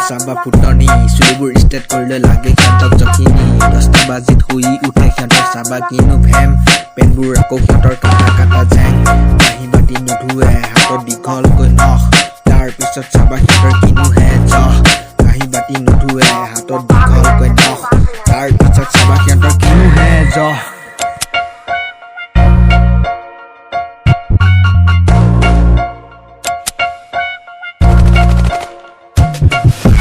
চাবা ফুটনি চুলিবোৰ ষ্টেট কৰিলে লাগে সিহঁতক জখিনি 10টা বাজিত শুই উঠে সিহঁতৰ চাবা কিনো ভেম পেনবোৰ আকৌ সিহঁতৰ কাটা জেং কাঁহী বাতি নুধুৱে হাতত দীঘলকৈ নখ তাৰ পিছত চাবা সিহঁতৰ কিনো হে জহ কাঁহী বাতি নুধুৱে হাতত দীঘলকৈ নখ তাৰ পিছত চাবা সিহঁতৰ কিনো হে জহ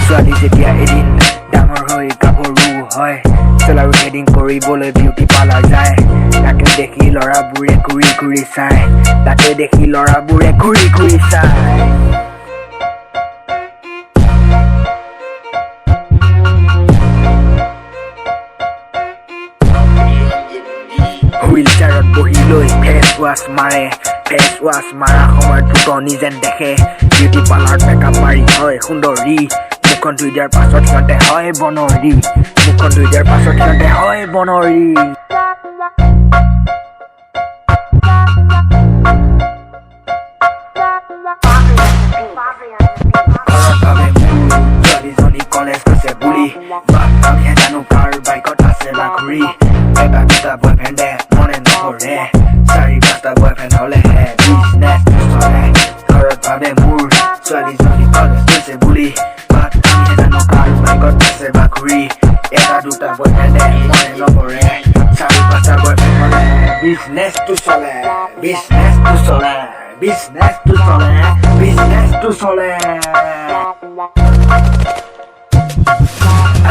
ছোৱালী যেতিয়া এদিন ডাঙৰ হৈ গাভৰু হয় চেলাৰ হেডিং কৰিবলৈ বিউটি পাৰ্লাৰ যায় তাকে দেখি ল'ৰাবোৰে ঘূৰি চায় তাকে দেখি ল'ৰাবোৰে ঘূৰি চায় হুইল চেয়াৰত বহি লৈ ফেচ ৱাছ মাৰা সময়ত ফুটনি যেন দেখে বিউটি পাৰ্লাৰত মেকআপ মাৰি হয় সুন্দৰী মুখখন ধুই দিয়াৰ পাছত সিহঁতে হয় বনৰী ঘৰত ভাবে মোৰ ছোৱালীজনী কলেজ গৈছে বুলি আমিহে জানো কাৰ বাইকত আছে বাঘুৰি এটা দুটা বয়ফ্ৰেণ্ডে মনে নকৰে 4-5টা বয়ফ্ৰেণ্ড হলেহে বিজনেছ চলে ঘৰত ভাবে মোৰ ছোৱালীজনী কলেজ গৈছে বুলি আমিহে জানো কাৰ বাইকত আছে বাঘুৰি এটা দুটা বয়ফ্ৰেণ্ডে মনে নকৰে 4-5টা বয়ফ্ৰেণ্ড হলে বিজনেছটো চলে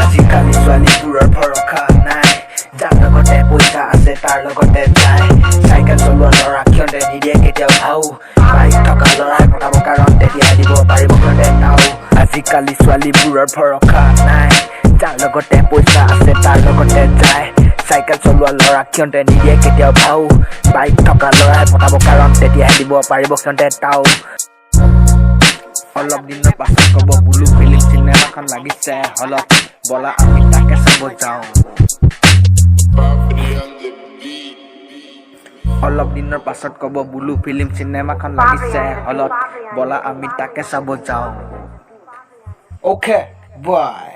আজিকালি ছোৱালীবোৰৰ ভৰসা নাই যাৰ লগতে পইচা আছে তাৰ লগতে যায় চাইকেল চলোৱা ল'ৰা সিহঁতে নিদিয়ে কেতিয়াও ভাও বাইক থকা ল'ৰাই পঠাব কাৰণ তেতিয়াই দিব পাৰিব সিহঁতে নাও আজিকালি ছোৱালীবোৰৰ ভৰসা নাই যাৰ লগতে পইচা আছে তাৰ লগতে যায় চাইকেল চলোৱা ল'ৰা সিহঁতে নিদিয়ে কেতিয়াও ভাও বাইক থকা ল'ৰাই পঠাব কাৰণ তেতিয়াই দিব পাৰিব সিহঁতে তাও অলপ দিনৰ পাছত ক'ব বুলু ফিল্ম চিনেমাখন লাগিছে হলত বলা আমি তাকে চাব যাওঁ অলপ দিনৰ পাছত ক'ব বুলু ফিল্ম চিনেমাখন লাগিছে হলত বলা আমি তাকে চাব যাওঁ অ'কে বাই